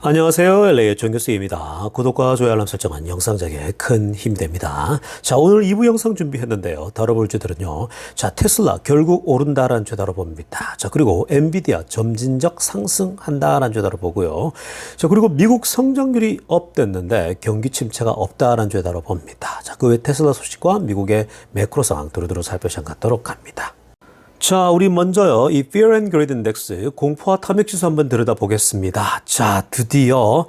안녕하세요. LA의 정 교수입니다. 구독과 좋아요 알람 설정은 영상작에 큰 힘이 됩니다. 자, 오늘 2부 영상 준비했는데요. 다뤄볼 주들은요. 자, 테슬라 결국 오른다라는 주 다뤄봅니다. 자, 그리고 엔비디아 점진적 상승한다라는 주 다뤄보고요. 자, 그리고 미국 성장률이 업됐는데 경기 침체가 없다라는 주 다뤄봅니다. 자, 그 외 테슬라 소식과 미국의 매크로 상황 두루두루 살펴보시면 갖도록 합니다. 자, 우리 먼저요, 이 Fear and Greed Index, 공포와 탐욕 지수 한번 들여다 보겠습니다. 자, 드디어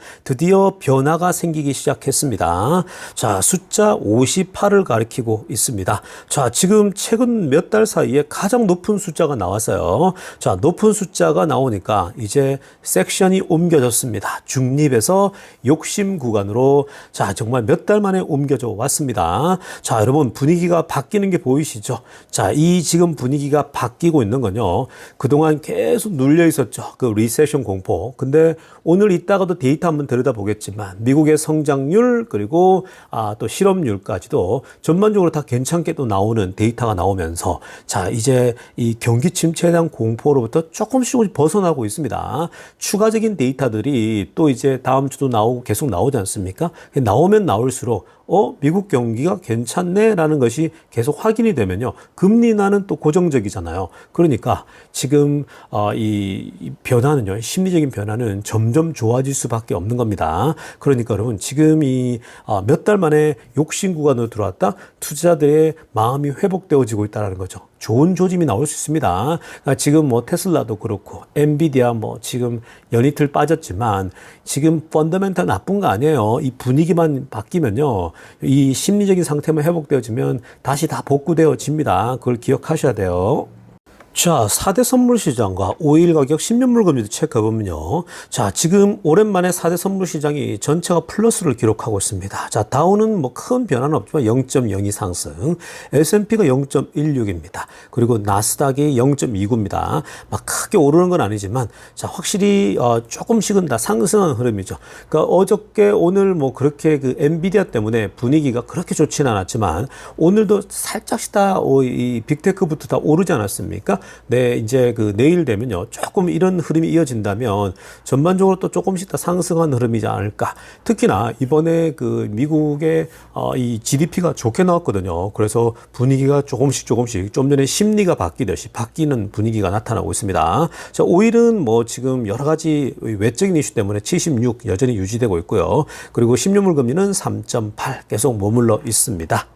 변화가 생기기 시작했습니다. 자, 숫자 58을 가리키고 있습니다. 자, 지금 최근 몇 달 사이에 가장 높은 숫자가 나왔어요. 자, 높은 숫자가 나오니까 이제 섹션이 옮겨졌습니다. 중립에서 욕심 구간으로, 자, 정말 몇 달 만에 옮겨져 왔습니다. 자, 여러분 분위기가 바뀌는 게 보이시죠? 자, 이 지금 분위기가 바뀌고 있는 건요. 그동안 계속 눌려 있었죠. 그 리세션 공포. 근데 오늘 이따가도 데이터 한번 들여다보겠지만 미국의 성장률 그리고 또 실업률까지도 전반적으로 다 괜찮게 또 나오는 데이터가 나오면서 자, 이제 이 경기 침체에 대한 공포로부터 조금씩 벗어나고 있습니다. 추가적인 데이터들이 또 이제 다음 주도 나오고 계속 나오지 않습니까? 나오면 나올수록 미국 경기가 괜찮네 라는 것이 계속 확인이 되면요. 금리 인하는 또 고정적이잖아요. 그러니까 지금 이 변화는요. 심리적인 변화는 점점 좋아질 수밖에 없는 겁니다. 그러니까 여러분 지금 이 몇 달 만에 욕심 구간으로 들어왔다 투자자들의 마음이 회복되어지고 있다는 거죠. 좋은 조짐이 나올 수 있습니다. 그러니까 지금 뭐 테슬라도 그렇고 엔비디아 뭐 지금 연이틀 빠졌지만 지금 펀더멘탈 나쁜 거 아니에요. 이 분위기만 바뀌면요. 이 심리적인 상태만 회복되어지면 다시 다 복구되어집니다. 그걸 기억하셔야 돼요. 자, 4대 선물 시장과 5일 가격 10년 물금리도 체크해보면요. 자, 지금 오랜만에 4대 선물 시장이 전체가 플러스를 기록하고 있습니다. 자, 다우는 뭐 큰 변화는 없지만 0.02 상승, S&P가 0.16입니다. 그리고 나스닥이 0.29입니다. 막 크게 오르는 건 아니지만, 자, 확실히, 조금씩은 다 상승하는 흐름이죠. 그러니까 어저께 오늘 뭐 그렇게 그 엔비디아 때문에 분위기가 그렇게 좋지는 않았지만, 오늘도 살짝씩 다 이 빅테크부터 다 오르지 않았습니까? 네, 이제 그 내일 되면요. 조금 이런 흐름이 이어진다면 전반적으로 또 조금씩 더 상승한 흐름이지 않을까. 특히나 이번에 그 미국의 이 GDP가 좋게 나왔거든요. 그래서 분위기가 조금씩 좀 전에 심리가 바뀌듯이 바뀌는 분위기가 나타나고 있습니다. 자, 5일은 뭐 지금 여러 가지 외적인 이슈 때문에 76 여전히 유지되고 있고요. 그리고 10년물 금리는 3.8 계속 머물러 있습니다.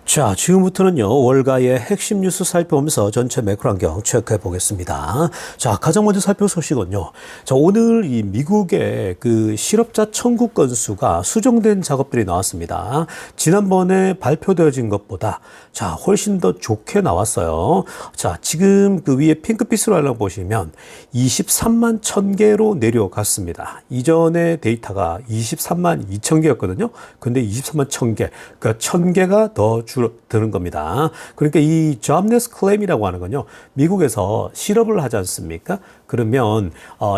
자, 지금부터는요, 월가의 핵심 뉴스 살펴보면서 전체 매크로 환경 체크해 보겠습니다. 자, 가장 먼저 살펴볼 소식은요. 자, 오늘 이 미국의 그 실업자 청구 건수가 수정된 작업들이 나왔습니다. 지난번에 발표되어진 것보다 자, 훨씬 더 좋게 나왔어요. 자, 지금 그 위에 핑크빛으로 하려고 보시면 23만 1000개로 내려갔습니다. 이전에 데이터가 23만 2000개였거든요. 근데 23만 1000개, 그러니까 1000개가 더 줄어드는 겁니다. 그러니까 이 jobless claim이라고 하는 건요, 미국에서 실업을 하지 않습니까? 그러면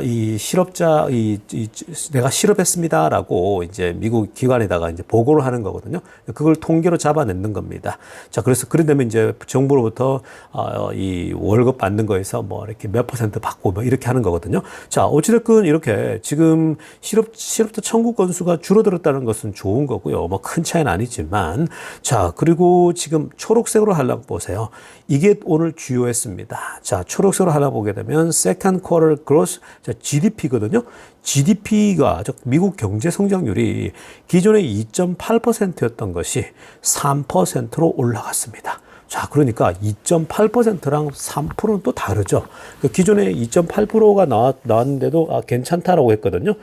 이 실업자 내가 실업했습니다라고 이제 미국 기관에다가 이제 보고를 하는 거거든요. 그걸 통계로 잡아내는 겁니다. 자, 그래서 그러려면 이제 정부로부터 이 월급 받는 거에서 뭐 이렇게 몇 퍼센트 받고 뭐 이렇게 하는 거거든요. 자, 어찌됐건 이렇게 지금 실업자 청구 건수가 줄어들었다는 것은 좋은 거고요. 뭐 큰 차이는 아니지만, 자, 그리고 지금 초록색으로 하려고 보세요. 이게 오늘 주요했습니다. 자, 초록색으로 하려고 보게 되면 second quarter growth, 자, GDP거든요. GDP가 미국 경제 성장률이 기존에 2.8%였던 것이 3%로 올라갔습니다. 자, 그러니까 2.8%랑 3%는 또 다르죠. 기존에 2.8%가 나왔는데도 괜찮다라고 했거든요.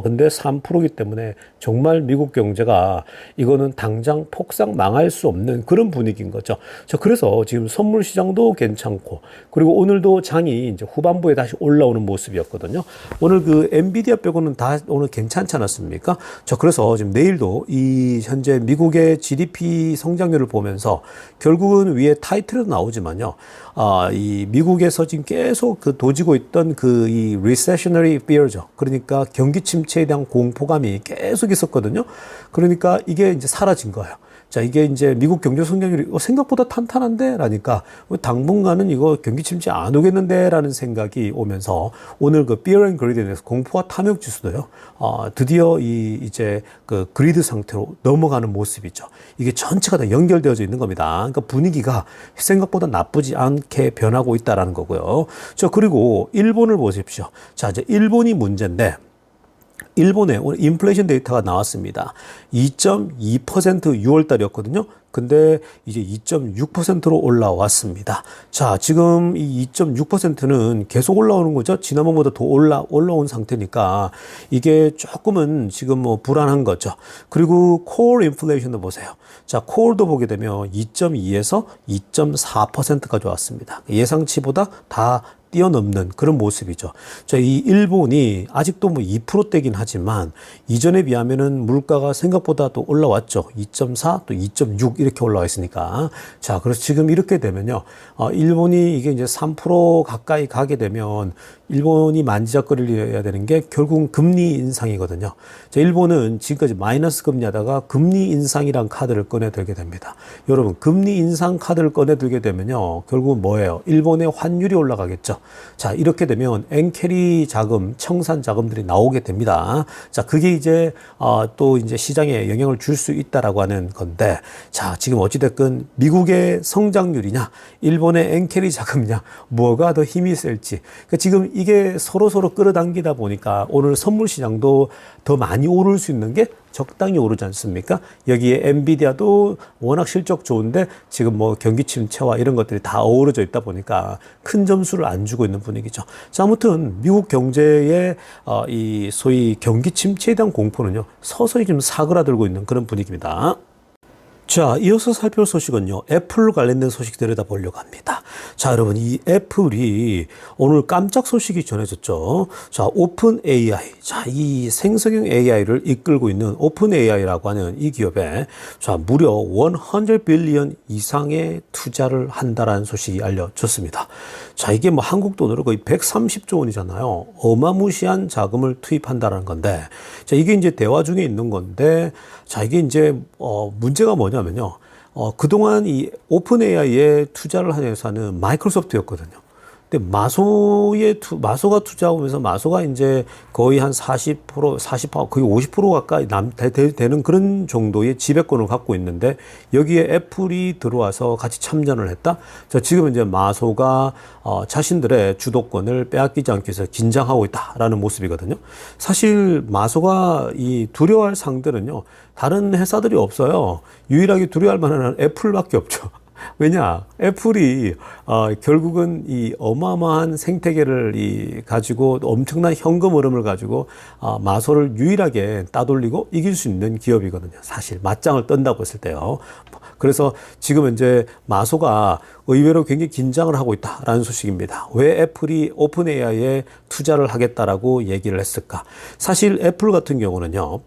근데 3%이기 때문에 정말 미국 경제가 이거는 당장 폭삭 망할 수 없는 그런 분위기인 거죠. 자, 그래서 지금 선물 시장도 괜찮고, 그리고 오늘도 장이 이제 후반부에 다시 올라오는 모습이었거든요. 오늘 그 엔비디아 빼고는 다 오늘 괜찮지 않았습니까? 자, 그래서 지금 내일도 이 현재 미국의 GDP 성장률을 보면서 결국은 위에 타이틀에도 나오지만요. 이 미국에서 지금 계속 그 도지고 있던 그 이 recessionary fear죠. 그러니까 경기 침체에 대한 공포감이 계속 있었거든요. 그러니까 이게 이제 사라진 거예요. 자, 이게 이제 미국 경제 성장률이 생각보다 탄탄한데? 라니까 당분간은 이거 경기 침체 안 오겠는데? 라는 생각이 오면서 오늘 그 Fear and Greed에서 공포와 탐욕 지수도요, 드디어 이제 그 그리드 상태로 넘어가는 모습이죠. 이게 전체가 다 연결되어져 있는 겁니다. 그러니까 분위기가 생각보다 나쁘지 않게 변하고 있다라는 거고요. 자, 그리고 일본을 보십시오. 자, 이제 일본이 문제인데, 일본의 오늘 인플레이션 데이터가 나왔습니다. 2.2% 6월 달이었거든요. 근데 이제 2.6%로 올라왔습니다. 자, 지금 이 2.6%는 계속 올라오는 거죠. 지난번보다 더 올라온 상태니까 이게 조금은 지금 뭐 불안한 거죠. 그리고 core 인플레이션도 보세요. 자, core도 보게 되면 2.2에서 2.4%까지 왔습니다. 예상치보다 다 뛰어넘는 그런 모습이죠. 자, 이 일본이 아직도 뭐 2%대긴 하지만 이전에 비하면은 물가가 생각보다 또 올라왔죠. 2.4 또 2.6 이렇게 올라와 있으니까. 자, 그래서 지금 이렇게 되면요. 일본이 이게 이제 3% 가까이 가게 되면 일본이 만지작거려야 되는 게 결국은 금리 인상이거든요. 자, 일본은 지금까지 마이너스 금리 하다가 금리 인상이란 카드를 꺼내들게 됩니다. 여러분, 금리 인상 카드를 꺼내들게 되면요. 결국은 뭐예요? 일본의 환율이 올라가겠죠. 자, 이렇게 되면 엔캐리 자금, 청산 자금들이 나오게 됩니다. 자, 그게 이제 또 이제 시장에 영향을 줄 수 있다라고 하는 건데, 자, 지금 어찌됐건 미국의 성장률이냐, 일본의 엔캐리 자금이냐, 뭐가 더 힘이 셀지. 그러니까 지금 이게 서로 끌어당기다 보니까 오늘 선물 시장도 더 많이 오를 수 있는 게 적당히 오르지 않습니까? 여기에 엔비디아도 워낙 실적 좋은데 지금 뭐 경기 침체와 이런 것들이 다 어우러져 있다 보니까 큰 점수를 안 주고 있는 분위기죠. 자, 아무튼 미국 경제의 이 소위 경기 침체에 대한 공포는요, 서서히 좀 사그라들고 있는 그런 분위기입니다. 자, 이어서 살펴볼 소식은요, 애플 관련된 소식 들여다보려고 합니다. 자, 여러분, 이 애플이 오늘 깜짝 소식이 전해졌죠. 자, 오픈 AI. 자, 이 생성형 AI를 이끌고 있는 오픈 AI라고 하는 이 기업에 자, 무려 100 빌리언 이상의 투자를 한다라는 소식이 알려졌습니다. 자, 이게 뭐 한국 돈으로 거의 130조 원이잖아요. 어마무시한 자금을 투입한다라는 건데, 자, 이게 이제 대화 중에 있는 건데, 자, 이게 이제 문제가 뭐냐면요. 그동안 이 오픈 AI에 투자를 한 회사는 마이크로소프트였거든요. 근데 마소가 투자하면서 마소가 이제 거의 한 40%, 거의 50% 가까이 되는 그런 정도의 지배권을 갖고 있는데 여기에 애플이 들어와서 같이 참전을 했다. 자, 지금 이제 마소가 자신들의 주도권을 빼앗기지 않기 위해서 긴장하고 있다라는 모습이거든요. 사실 마소가 이 두려워할 상대는요, 다른 회사들이 없어요. 유일하게 두려워할 만한 애플밖에 없죠. 왜냐, 애플이 결국은 이 어마어마한 생태계를 가지고 엄청난 현금 흐름을 가지고 마소를 유일하게 따돌리고 이길 수 있는 기업이거든요. 사실 맞짱을 뜬다고 했을 때요. 그래서 지금 이제 마소가 의외로 굉장히 긴장을 하고 있다라는 소식입니다. 왜 애플이 오픈 AI에 투자를 하겠다라고 얘기를 했을까? 사실 애플 같은 경우는요,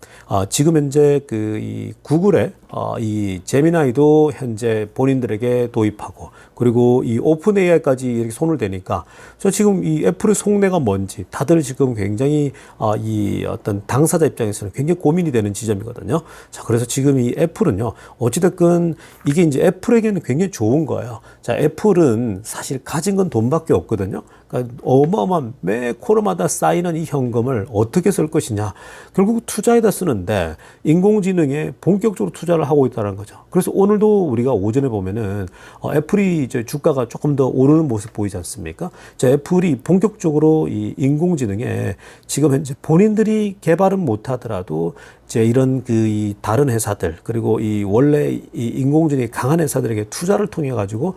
지금 현재 이 구글의 이 제미나이도 현재 본인들에게 도입하고, 그리고 이 오픈 AI까지 이렇게 손을 대니까, 저 지금 이 애플의 속내가 뭔지 다들 지금 굉장히 이 어떤 당사자 입장에서는 굉장히 고민이 되는 지점이거든요. 자, 그래서 지금 이 애플은요, 어찌됐건 이게 이제 애플에게는 굉장히 좋은 거예요. 자, 애플은 사실 가진 건 돈밖에 없거든요. 그러니까 어마어마한 매 쿼터마다 쌓이는 이 현금을 어떻게 쓸 것이냐. 결국 투자에다 쓰는데 인공지능에 본격적으로 투자를 하고 있다는 거죠. 그래서 오늘도 우리가 오전에 보면은 애플이 이제 주가가 조금 더 오르는 모습 보이지 않습니까? 자, 애플이 본격적으로 이 인공지능에 지금 현재 본인들이 개발은 못 하더라도 이제 이런 이 다른 회사들, 그리고 이 원래 이 인공지능이 강한 회사들에게 투자를 통해 가지고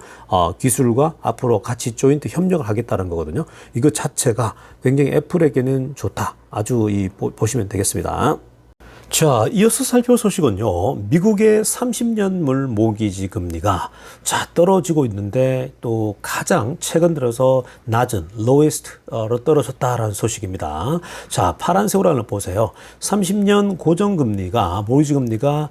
기술과 앞으로 같이 조인트 협력을 하겠다는 거거든요. 이거 자체가 굉장히 애플에게는 좋다. 아주 보시면 되겠습니다. 자, 이어서 살펴볼 소식은요, 미국의 30년물 모기지 금리가 떨어지고 있는데 또 가장 최근 들어서 낮은 lowest로 떨어졌다라는 소식입니다. 자, 파란색으로 하나 보세요. 30년 고정금리가, 모기지 금리가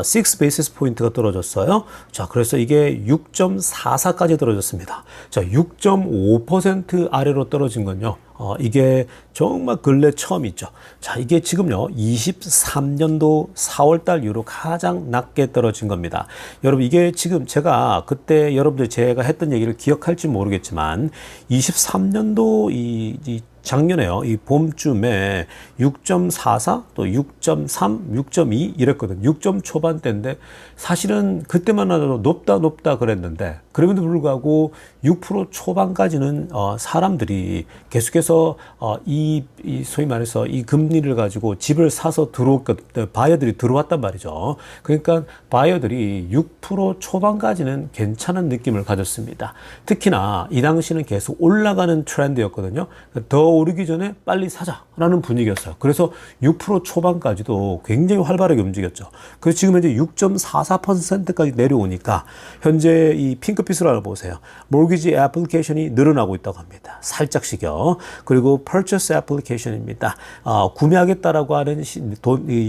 6 베이시스 포인트가 떨어졌어요. 자, 그래서 이게 6.44까지 떨어졌습니다. 자, 6.5% 아래로 떨어진 건요, 이게 정말 근래 처음이죠. 자, 이게 지금요, 23년도 4월달 이후로 가장 낮게 떨어진 겁니다. 여러분, 이게 지금 제가 그때 여러분들 제가 했던 얘기를 기억할지 모르겠지만, 23년도 작년에요. 이 봄쯤에 6.44, 또 6.3, 6.2 이랬거든. 6점 초반대인데 사실은 그때만 하더라도 높다 그랬는데 그럼에도 불구하고 6% 초반까지는 사람들이 계속해서 이 소위 말해서 이 금리를 가지고 집을 사서 바이어들이 들어왔단 말이죠. 그러니까 바이어들이 6% 초반까지는 괜찮은 느낌을 가졌습니다. 특히나 이 당시는 계속 올라가는 트렌드였거든요. 더 오르기 전에 빨리 사자라는 분위기였어요. 그래서 6% 초반까지도 굉장히 활발하게 움직였죠. 그래서 지금 현재 6.44%까지 내려오니까 현재 이 핑크빛으로 알아보세요. 모기지 애플리케이션이 늘어나고 있다고 합니다. 살짝씩요. 그리고 purchase 애플리케이션입니다. 구매하겠다라고 하는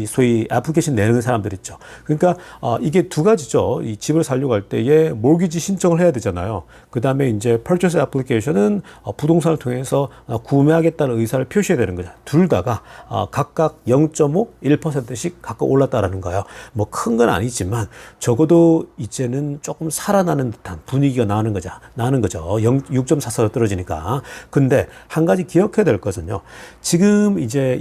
소위 애플리케이션 내는 사람들 있죠. 그러니까 이게 두 가지죠. 이 집을 살려고 할 때에 모기지 신청을 해야 되잖아요. 그 다음에 이제 purchase 애플리케이션은 부동산을 통해서 구매하겠다는 의사를 표시해야 되는 거죠. 둘 다가 각각 0.5, 1%씩 각각 올랐다라는 거예요. 뭐 큰 건 아니지만 적어도 이제는 조금 살아나는 듯한 분위기가 나는 거죠. 6.44로 떨어지니까. 근데 한 가지 기억해야 될 것은요. 지금 이제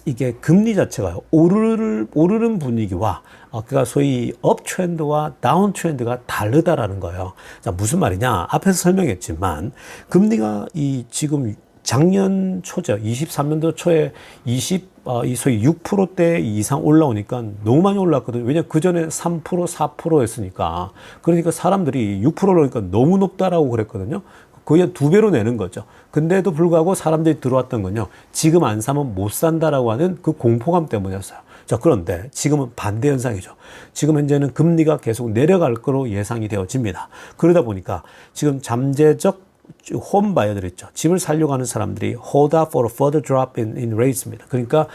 이게 금리 자체가 오르는 분위기와 그러니까 소위 업 트렌드와 다운 트렌드가 다르다라는 거예요. 자, 무슨 말이냐? 앞에서 설명했지만 금리가 지금 작년 초죠. 23년도 초에 이 소위 6%대 이상 올라오니까 너무 많이 올랐거든요. 왜냐면 그 전에 3%, 4%였으니까. 그러니까 사람들이 6%라니까 너무 높다라고 그랬거든요. 거의 한 2배로 내는 거죠. 근데도 불구하고 사람들이 들어왔던 건요. 지금 안 사면 못 산다라고 하는 그 공포감 때문이었어요. 자, 그런데 지금은 반대 현상이죠. 지금 현재는 금리가 계속 내려갈 거로 예상이 되어집니다. 그러다 보니까 지금 잠재적 홈 바이어들 있죠. 집을 살려고 하는 사람들이 hold up for a further drop in rates입니다. 그러니까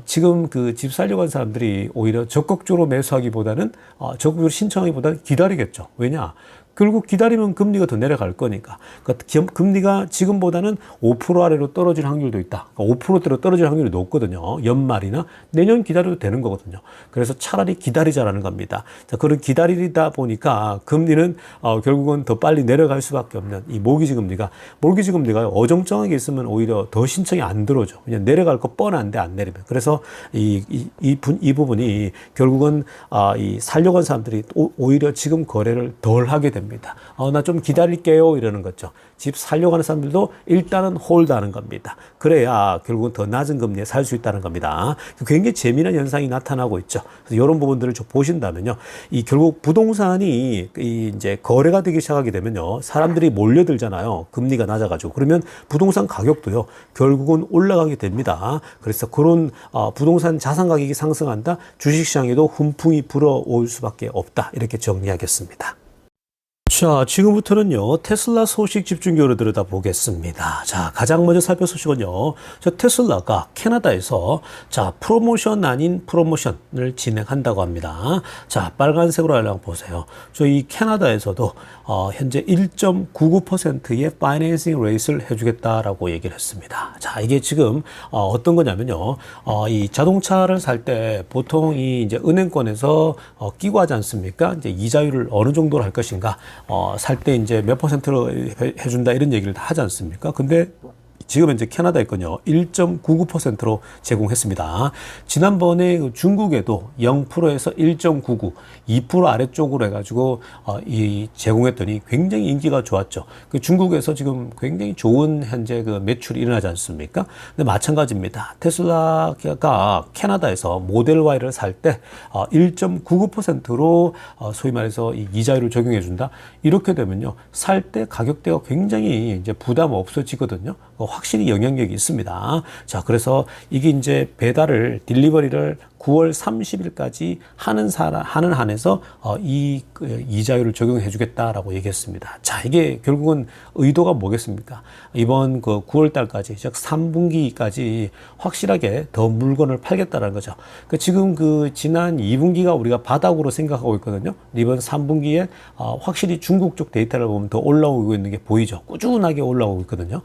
지금 그 집 살려고 하는 사람들이 오히려 적극적으로 매수하기보다는 적극적으로 신청하기보다는 기다리겠죠. 왜냐? 결국 기다리면 금리가 더 내려갈 거니까. 그러니까 금리가 지금보다는 5% 아래로 떨어질 확률도 있다. 그러니까 5%대로 떨어질 확률이 높거든요. 연말이나 내년 기다려도 되는 거거든요. 그래서 차라리 기다리자라는 겁니다. 자, 그런 기다리다 보니까 금리는 결국은 더 빨리 내려갈 수밖에 없는 이 모기지 금리가 어정쩡하게 있으면 오히려 더 신청이 안 들어오죠. 그냥 내려갈 거 뻔한데 안 내리면. 그래서 이 부분이 결국은 이 살려고 한 사람들이 오히려 지금 거래를 덜 하게 됩니다. 나 좀 기다릴게요 이러는 거죠. 집 살려고 하는 사람들도 일단은 홀드하는 겁니다. 그래야 결국은 더 낮은 금리에 살 수 있다는 겁니다. 굉장히 재미난 현상이 나타나고 있죠. 그래서 이런 부분들을 좀 보신다면요, 결국 부동산이 이제 거래가 되기 시작하게 되면요, 사람들이 몰려들잖아요. 금리가 낮아가지고. 그러면 부동산 가격도요 결국은 올라가게 됩니다. 그래서 그런 부동산 자산 가격이 상승한다, 주식시장에도 훈풍이 불어올 수밖에 없다, 이렇게 정리하겠습니다. 자, 지금부터는요, 테슬라 소식 집중적으로 들여다보겠습니다. 자, 가장 먼저 살펴볼 소식은요, 테슬라가 캐나다에서 프로모션 아닌 프로모션을 진행한다고 합니다. 자, 빨간색으로 한번 보세요. 이 캐나다에서도 현재 1.99%의 파이낸싱 레이스를 해주겠다라고 얘기를 했습니다. 자, 이게 지금 어떤 거냐면요, 이 자동차를 살 때 보통 이제 은행권에서 끼고 하지 않습니까? 이제 이자율을 어느 정도로 할 것인가? 살 때 이제 몇 %로 해준다 이런 얘기를 다 하지 않습니까? 근데 지금 현재 캐나다에 건요 1.99%로 제공했습니다. 지난번에 중국에도 0%에서 1.99, 2% 아래쪽으로 해가지고 제공했더니 굉장히 인기가 좋았죠. 중국에서 지금 굉장히 좋은 현재 그 매출이 일어나지 않습니까? 근데 마찬가지입니다. 테슬라가 캐나다에서 모델 Y를 살 때 1.99%로 소위 말해서 이자율을 적용해준다. 이렇게 되면요, 살 때 가격대가 굉장히 이제 부담 없어지거든요. 확실히 영향력이 있습니다. 자, 그래서 이게 이제 딜리버리를 9월 30일까지 하는 한에서 이자율을 적용해 주겠다라고 얘기했습니다. 자, 이게 결국은 의도가 뭐겠습니까? 이번 9월 달까지, 즉 3분기까지 확실하게 더 물건을 팔겠다라는 거죠. 지금 지난 2분기가 우리가 바닥으로 생각하고 있거든요. 이번 3분기에 확실히 중국 쪽 데이터를 보면 더 올라오고 있는 게 보이죠. 꾸준하게 올라오고 있거든요.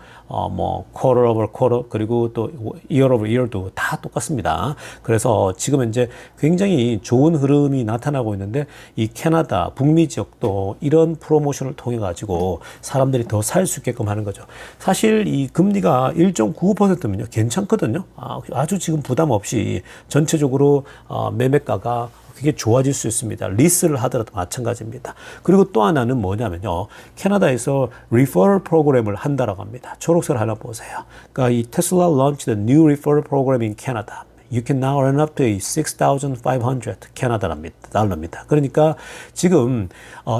quarter over quarter 그리고 또 year over year도 다 똑같습니다. 그래서 지금 현재 굉장히 좋은 흐름이 나타나고 있는데 이 캐나다 북미 지역도 이런 프로모션을 통해 가지고 사람들이 더 살 수 있게끔 하는 거죠. 사실 이 금리가 1.95%면요 괜찮거든요. 아주 지금 부담 없이 전체적으로 매매가가 그게 좋아질 수 있습니다. 리스를 하더라도 마찬가지입니다. 그리고 또 하나는 뭐냐면요. 캐나다에서 리퍼럴 프로그램을 한다라고 합니다. 초록색 하나 보세요. 그러니까 이 테슬라 launched a new referral program in Canada. You can now earn up to 6,500 캐나다 달러입니다. 그러니까 지금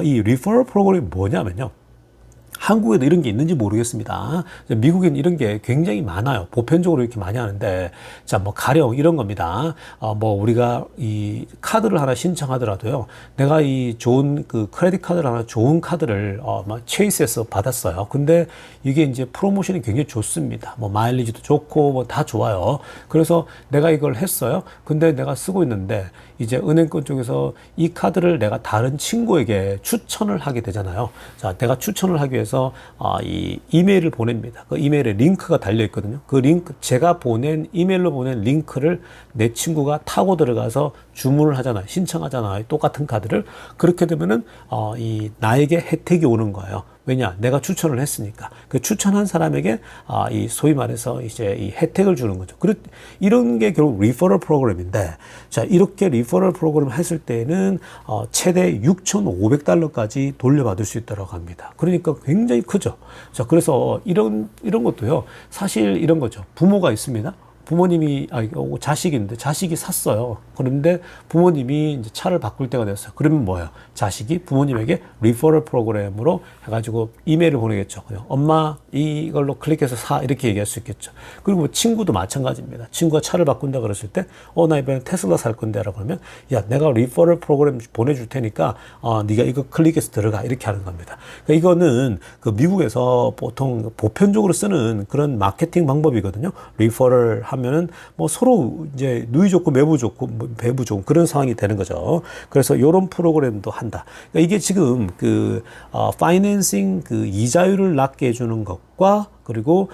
이 리퍼럴 프로그램이 뭐냐면요. 한국에도 이런 게 있는지 모르겠습니다. 미국엔 이런 게 굉장히 많아요. 보편적으로 이렇게 많이 하는데, 자, 뭐, 가령 이런 겁니다. 뭐, 우리가 이 카드를 하나 신청하더라도요. 내가 이 좋은 그 크레딧 카드를 하나 좋은 카드를, 막 체이스에서 받았어요. 근데 이게 이제 프로모션이 굉장히 좋습니다. 뭐, 마일리지도 좋고, 뭐, 다 좋아요. 그래서 내가 이걸 했어요. 근데 내가 쓰고 있는데, 이제 은행권 쪽에서 이 카드를 내가 다른 친구에게 추천을 하게 되잖아요. 자, 내가 추천을 하기 위해서 이 이메일을 보냅니다. 그 이메일에 링크가 달려 있거든요. 그 링크, 제가 보낸 이메일로 보낸 링크를 내 친구가 타고 들어가서 주문을 하잖아요. 신청하잖아요. 똑같은 카드를. 그렇게 되면은 이 나에게 혜택이 오는 거예요. 왜냐? 내가 추천을 했으니까. 그 추천한 사람에게 이 소위 말해서 이제 이 혜택을 주는 거죠. 이런 게 결국 리퍼럴 프로그램인데, 자, 이렇게 리퍼럴 프로그램을 했을 때는 최대 6,500달러까지 돌려받을 수 있다고 합니다. 그러니까 굉장히 크죠. 자, 그래서 이런 것도요. 사실 이런 거죠. 부모가 있습니다. 부모님이 자식인데 자식이 샀어요. 그런데 부모님이 이제 차를 바꿀 때가 됐어요. 그러면 뭐예요? 자식이 부모님에게 리퍼럴 프로그램으로 해가지고 이메일을 보내겠죠. 그냥 엄마 이걸로 클릭해서 사 이렇게 얘기할 수 있겠죠. 그리고 친구도 마찬가지입니다. 친구가 차를 바꾼다 그랬을 때 나 이번에 테슬라 살 건데라고 그러면 야 내가 리퍼럴 프로그램 보내줄 테니까 네가 이거 클릭해서 들어가 이렇게 하는 겁니다. 그러니까 이거는 그 미국에서 보통 보편적으로 쓰는 그런 마케팅 방법이거든요. 리퍼럴 하면은 뭐 서로 이제 누이 좋고 매부 좋고 배부 좋은 그런 상황이 되는 거죠. 그래서 이런 프로그램도 한다. 그러니까 이게 지금 그 파이낸싱 그 이자율을 낮게 해주는 것과 그리고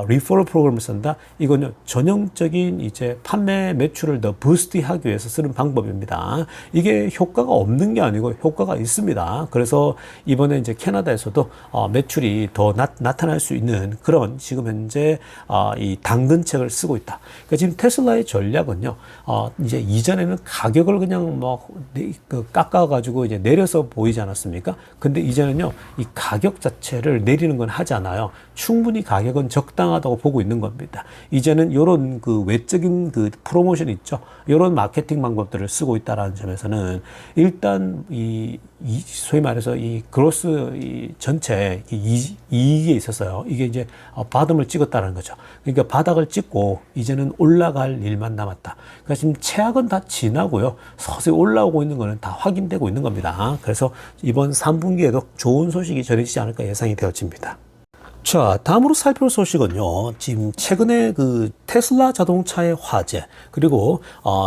리퍼럴 프로그램을 쓴다. 이거는 전형적인 이제 판매 매출을 더 부스트하기 위해서 쓰는 방법입니다. 이게 효과가 없는 게 아니고 효과가 있습니다. 그래서 이번에 이제 캐나다에서도 매출이 더 나타날 수 있는 그런 지금 현재 이 당근책을 쓰고 있다. 그러니까 지금 테슬라의 전략은요. 이제 이전에는 가격을 그냥 뭐 깎아가지고 이제 내려서 보이지 않았습니까? 근데 이제는요. 이 가격 자체를 내리는 건 하지 않아요. 충분히 가격은 적당하다고 보고 있는 겁니다. 이제는 이런 그 외적인 그 프로모션 있죠. 이런 마케팅 방법들을 쓰고 있다라는 점에서는 일단 이 소위 말해서 이 그로스 이 전체 이익에 있어서요. 이게 이제 바닥을 찍었다는 거죠. 그러니까 바닥을 찍고 이제는 올라갈 일만 남았다. 그러니까 지금 최악은 다 지나고요. 서서히 올라오고 있는 거는 다 확인되고 있는 겁니다. 그래서 이번 3분기에도 좋은 소식이 전해지지 않을까 예상이 되어집니다. 자, 다음으로 살펴볼 소식은요. 지금 최근에 그 테슬라 자동차의 화재, 그리고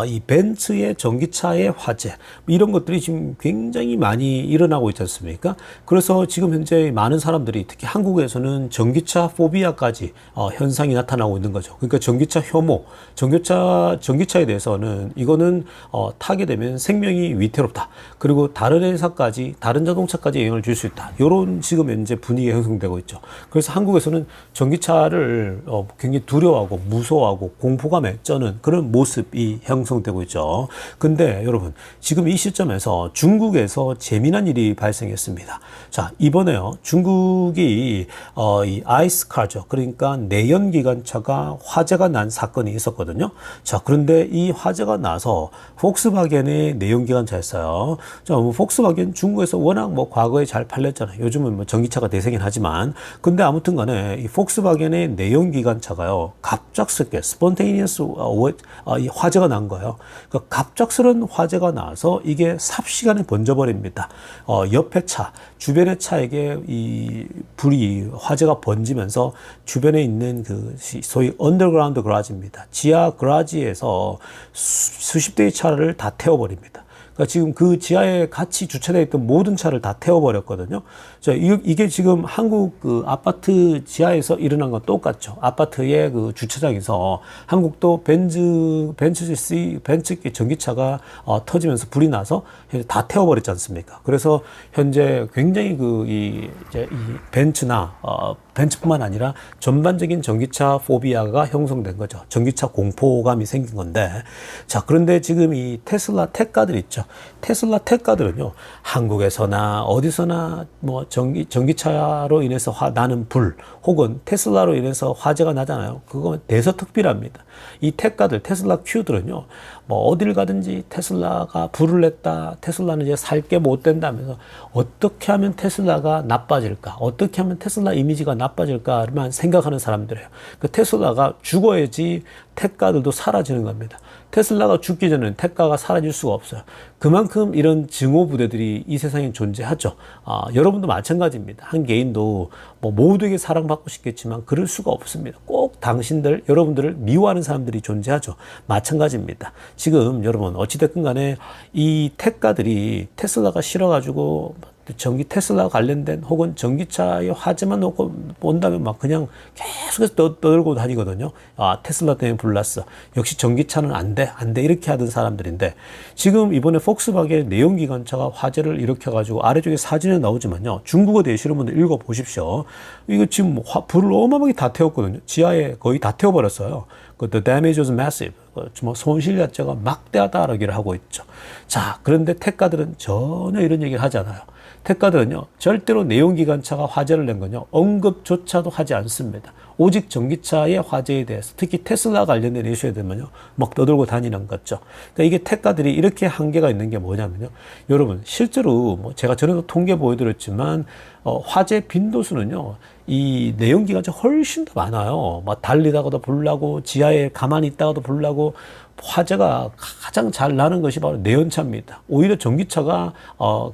이 벤츠의 전기차의 화재, 이런 것들이 지금 굉장히 많이 일어나고 있지 않습니까? 그래서 지금 현재 많은 사람들이 특히 한국에서는 전기차 포비아까지 현상이 나타나고 있는 거죠. 그러니까 전기차 혐오, 전기차에 대해서는 이거는 타게 되면 생명이 위태롭다. 그리고 다른 회사까지, 다른 자동차까지 영향을 줄 수 있다. 이런 지금 현재 분위기가 형성되고 있죠. 그래서 한국에서는 전기차를 굉장히 두려워하고 무서워하고 공포감에 쩌는 그런 모습이 형성되고 있죠. 근데 여러분 지금 이 시점에서 중국에서 재미난 일이 발생했습니다. 자, 이번에요. 중국이 이 아이스카죠. 그러니까 내연기관차가 화재가 난 사건이 있었거든요. 자, 그런데 이 화재가 나서 폭스바겐의 내연기관차였어요. 자, 뭐 폭스바겐 중국에서 워낙 뭐 과거에 잘 팔렸잖아요. 요즘은 뭐 전기차가 대세긴 하지만 근데 아무튼 간에 이 폭스바겐의 내연기관차가요. 갑작스럽게 스폰테이니어스 이 화재가 난 거예요. 그러니까 갑작스러운 화재가 나서 이게 삽시간에 번져버립니다. 옆에 차, 주변의 차에게 이 불이 화재가 번지면서 주변에 있는 그 소위 언더그라운드 그라지입니다. 지하 그라지에서 수십 대의 차를 다 태워버립니다. 그러니까 지금 그 지하에 같이 주차되어 있던 모든 차를 다 태워버렸거든요. 자, 이게 지금 한국 그 아파트 지하에서 일어난 건 똑같죠. 아파트의 그 주차장에서 한국도 벤츠 전기차가 터지면서 불이 나서 다 태워버렸지 않습니까? 그래서 현재 굉장히 이 벤츠뿐만 아니라 전반적인 전기차 포비아가 형성된 거죠. 전기차 공포감이 생긴 건데, 자, 그런데 지금 이 테슬라 택가들 있죠. 테슬라 택가들은요, 한국에서나 어디서나 뭐 전기차로 인해서 나는 불, 혹은 테슬라로 인해서 화재가 나잖아요. 그건 대서특필합니다. 이 택가들, 테슬라 큐들은요, 뭐 어딜 가든지 테슬라가 불을 냈다, 테슬라는 이제 살 게 못 된다면서 어떻게 하면 테슬라가 나빠질까, 어떻게 하면 테슬라 이미지가 나빠질까만 생각하는 사람들이에요. 그 테슬라가 죽어야지 택가들도 사라지는 겁니다. 테슬라가 죽기 전에는 택가가 사라질 수가 없어요. 그만큼 이런 증오 부대들이 이 세상에 존재하죠. 여러분도 마찬가지입니다. 한 개인도 뭐 모두에게 사랑받고 싶겠지만 그럴 수가 없습니다. 꼭 여러분들을 미워하는 사람들이 존재하죠. 마찬가지입니다. 지금 여러분 어찌됐든 간에 이 택가들이 테슬라가 싫어가지고 테슬라 관련된 혹은 전기차의 화재만 놓고 본다면 막 그냥 계속해서 떠들고 다니거든요. 테슬라 때문에 불났어. 역시 전기차는 안 돼. 이렇게 하던 사람들인데, 지금 이번에 폭스바겐 내연기관차가 화재를 일으켜가지고 아래쪽에 사진에 나오지만요. 중국어 되시는 분들 읽어보십시오. 이거 지금 불을 어마어마하게 다 태웠거든요. 지하에 거의 다 태워버렸어요. The damage was massive. 손실 자체가 막대하다라기를 하고 있죠. 자, 그런데 택가들은 전혀 이런 얘기를 하지 않아요. 택가들은요, 절대로 내연기관차가 화재를 낸 건요, 언급조차도 하지 않습니다. 오직 전기차의 화재에 대해서, 특히 테슬라 관련된 이슈에 되면요, 막 떠들고 다니는 거죠. 그러니까 이게 택가들이 이렇게 한계가 있는 게 뭐냐면요, 여러분, 실제로 뭐 제가 전에도 통계 보여드렸지만, 화재 빈도수는요, 이 내연기관차 훨씬 더 많아요. 막 달리다가도 불나고, 지하에 가만히 있다가도 불나고, 화재가 가장 잘 나는 것이 바로 내연차입니다. 오히려 전기차가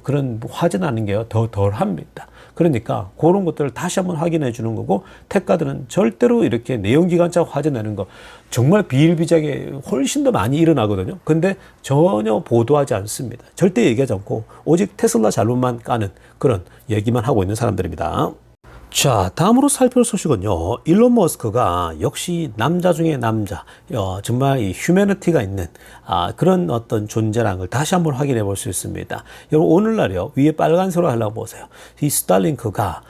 그런 화재 나는 게 더 덜합니다. 그러니까 그런 것들을 다시 한번 확인해 주는 거고, 택가들은 절대로 이렇게 내연기관차 화재 내는 거 정말 비일비재하게 훨씬 더 많이 일어나거든요. 근데 전혀 보도하지 않습니다. 절대 얘기하지 않고 오직 테슬라 잘못만 까는 그런 얘기만 하고 있는 사람들입니다. 자, 다음으로 살펴볼 소식은요, 일론 머스크가 역시 남자 중에 남자, 정말 이 휴머니티가 있는 그런 어떤 존재라는 걸 다시 한번 확인해 볼 수 있습니다. 여러분, 오늘날요, 위에 빨간색으로 하려고 보세요. 이 스타링크가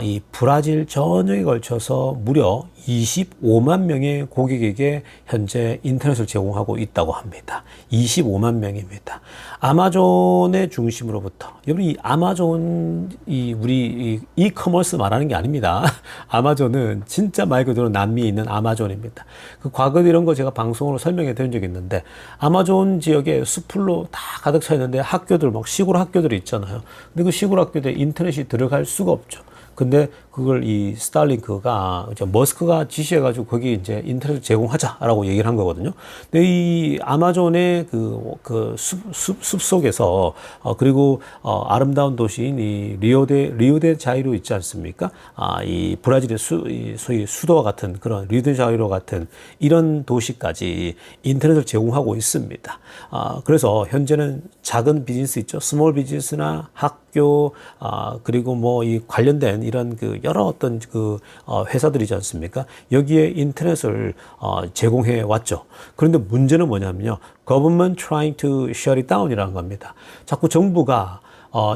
이 브라질 전역에 걸쳐서 무려 25만 명의 고객에게 현재 인터넷을 제공하고 있다고 합니다. 25만 명입니다. 아마존의 중심으로부터, 여러분, 이 아마존, 우리 이커머스 말하는 게 아닙니다. 아마존은 진짜 말 그대로 남미에 있는 아마존입니다. 그 과거 이런 거 제가 방송으로 설명해 드린 적이 있는데, 아마존 지역에 숲풀로 다 가득 차 있는데 학교들, 막 시골 학교들이 있잖아요. 근데 그 시골 학교에 인터넷이 들어갈 수가 없죠. 근데 그걸 이 스타링크가 이제 머스크가 지시해가지고 거기 이제 인터넷을 제공하자라고 얘기를 한 거거든요. 근데 이 아마존의 그 숲 속에서 그리고 아름다운 도시인 이 리오데 자이로 있지 않습니까? 이 브라질의 소위 수도와 같은 그런 리오데 자이로 같은 이런 도시까지 인터넷을 제공하고 있습니다. 그래서 현재는 작은 비즈니스 있죠. 스몰 비즈니스나 학교, 그리고 뭐 이 관련된 이런 그 여러 어떤 회사들이지 않습니까? 여기에 인터넷을 제공해 왔죠. 그런데 문제는 뭐냐면요, Government trying to shut it down이라는 겁니다. 자꾸 정부가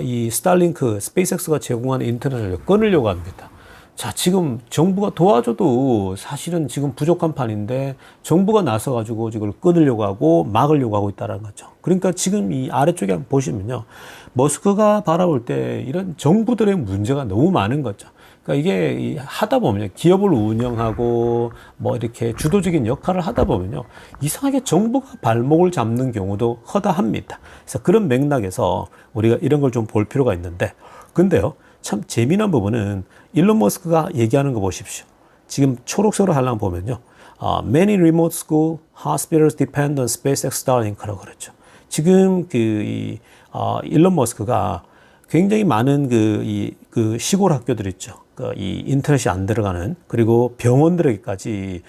이 스타링크, 스페이스X가 제공하는 인터넷을 끊으려고 합니다. 자, 지금 정부가 도와줘도 사실은 지금 부족한 판인데 정부가 나서가지고 이걸 끊으려고 하고 막으려고 하고 있다는 거죠. 그러니까 지금 이 아래쪽에 한번 보시면요, 머스크가 바라볼 때 이런 정부들의 문제가 너무 많은 거죠. 그러니까 이게 하다 보면요, 기업을 운영하고 뭐 이렇게 주도적인 역할을 하다 보면요, 이상하게 정부가 발목을 잡는 경우도 허다합니다. 그래서 그런 맥락에서 우리가 이런 걸 좀 볼 필요가 있는데, 근데요, 참 재미난 부분은 일론 머스크가 얘기하는 거 보십시오. 지금 초록색으로 하려면 보면요, Many remote school hospitals depend on SpaceX Starlink라고 그랬죠. 지금 일론 머스크가 굉장히 많은 그 시골 학교들 있죠. 이 인터넷이 안 들어가는, 그리고 병원들에게까지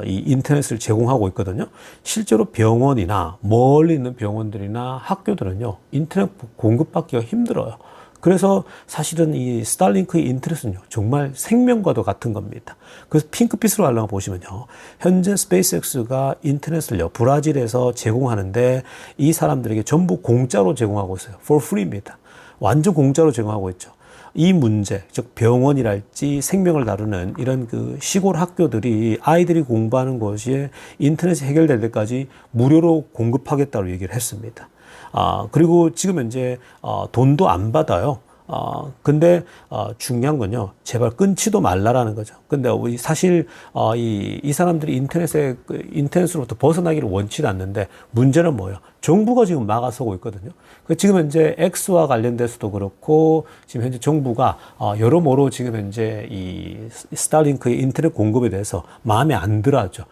이 인터넷을 제공하고 있거든요. 실제로 병원이나 멀리 있는 병원들이나 학교들은요, 인터넷 공급받기가 힘들어요. 그래서 사실은 이 스타링크의 인터넷은요, 정말 생명과도 같은 겁니다. 그래서 핑크빛으로 하려고 보시면요, 현재 스페이스X가 인터넷을요, 브라질에서 제공하는데 이 사람들에게 전부 공짜로 제공하고 있어요. for free입니다. 완전 공짜로 제공하고 있죠. 이 문제, 즉 병원이랄지 생명을 다루는 이런 그 시골 학교들이 아이들이 공부하는 곳이 인터넷이 해결될 때까지 무료로 공급하겠다고 얘기를 했습니다. 그리고 지금 현재 돈도 안 받아요. 근데 중요한 건요, 제발 끊지도 말라라는 거죠. 근데 우리 사실 이 사람들이 인터넷으로부터 벗어나기를 원치 않는데, 문제는 뭐예요? 정부가 지금 막아서고 있거든요. 지금 현재 X와 관련돼서도 그렇고, 지금 현재 정부가 여러모로 지금 현재 이 스타링크의 인터넷 공급에 대해서 마음에 안 들어하죠.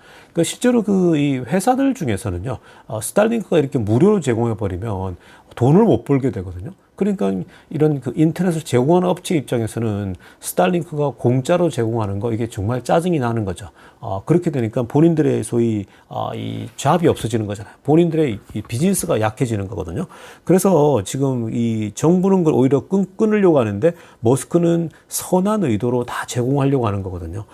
실제로 이 회사들 중에서는요, 스타링크가 이렇게 무료로 제공해 버리면 돈을 못 벌게 되거든요. 그러니까 이런 그 인터넷을 제공하는 업체 입장에서는 스타링크가 공짜로 제공하는 거, 이게 정말 짜증이 나는 거죠. 그렇게 되니까 본인들의 소위 이 잡이 없어지는 거잖아요. 본인들의 이 비즈니스가 약해지는 거거든요. 그래서 지금 이 정부는 그걸 오히려 끊으려고 하는데, 머스크는 선한 의도로 다 제공하려고 하는 거거든요.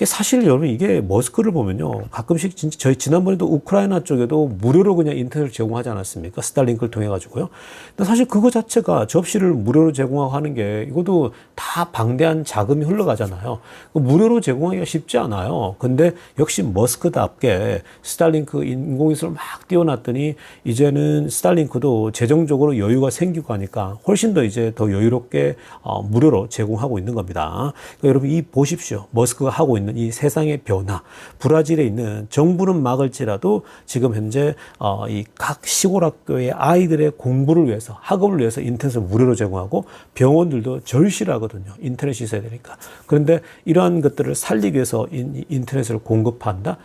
사실 여러분, 이게 머스크를 보면요, 가끔씩 진짜 저희 지난번에도 우크라이나 쪽에도 무료로 그냥 인터넷을 제공하지 않았습니까? 스타링크를 통해 가지고요. 근데 사실 그거 자체가, 접시를 무료로 제공하고 하는 게, 이것도 다 방대한 자금이 흘러가잖아요. 무료로 제공하기가 쉽지 않아요. 근데 역시 머스크답게 스타링크 인공위성을 막 띄워놨더니 이제는 스타링크도 재정적으로 여유가 생기고 하니까 훨씬 더 이제 더 여유롭게 무료로 제공하고 있는 겁니다. 그러니까 여러분, 이 보십시오. 머스크가 하고 있는 이 세상의 변화. 브라질에 있는 정부는 막을지라도 지금 현재 이 각 시골 학교의 아이들의 공부를 위해서, 학업을 위해서 인터넷을 무료로 제공하고, 병원들도 절실하거든요. 인터넷이 있어야 되니까. 그런데 이러한 것들을 살리기 위해서 인터넷을 공급한다?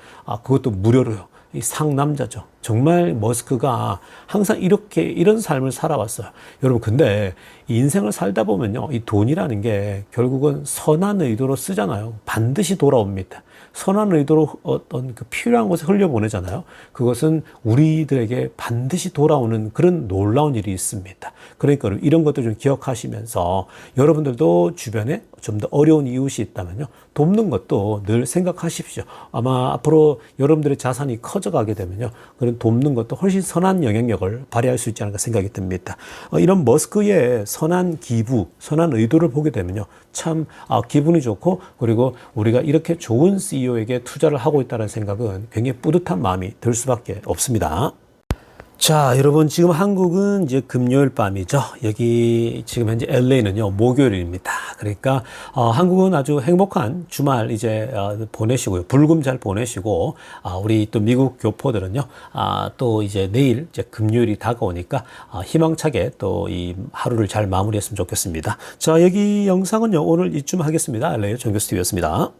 그것도 무료로요. 이 상남자죠. 정말 머스크가 항상 이런 삶을 살아왔어요. 여러분, 근데 인생을 살다 보면요, 이 돈이라는 게 결국은 선한 의도로 쓰잖아요. 반드시 돌아옵니다. 선한 의도로 어떤 그 필요한 곳에 흘려보내잖아요. 그것은 우리들에게 반드시 돌아오는 그런 놀라운 일이 있습니다. 그러니까 이런 것들 좀 기억하시면서, 여러분들도 주변에 좀 더 어려운 이웃이 있다면요, 돕는 것도 늘 생각하십시오. 아마 앞으로 여러분들의 자산이 커져가게 되면요, 그런 돕는 것도 훨씬 선한 영향력을 발휘할 수 있지 않을까 생각이 듭니다. 이런 머스크의 선한 기부, 선한 의도를 보게 되면요, 참 기분이 좋고, 그리고 우리가 이렇게 좋은 CEO에게 투자를 하고 있다는 생각은 굉장히 뿌듯한 마음이 들 수밖에 없습니다. 자, 여러분, 지금 한국은 이제 금요일 밤이죠. 여기 지금 현재 LA는요, 목요일입니다. 그러니까 한국은 아주 행복한 주말 이제 보내시고요. 불금 잘 보내시고, 우리 또 미국 교포들은요, 또 이제 내일 이제 금요일이 다가오니까 희망차게 또 이 하루를 잘 마무리했으면 좋겠습니다. 자, 여기 영상은요, 오늘 이쯤 하겠습니다. LA 정교스TV였습니다.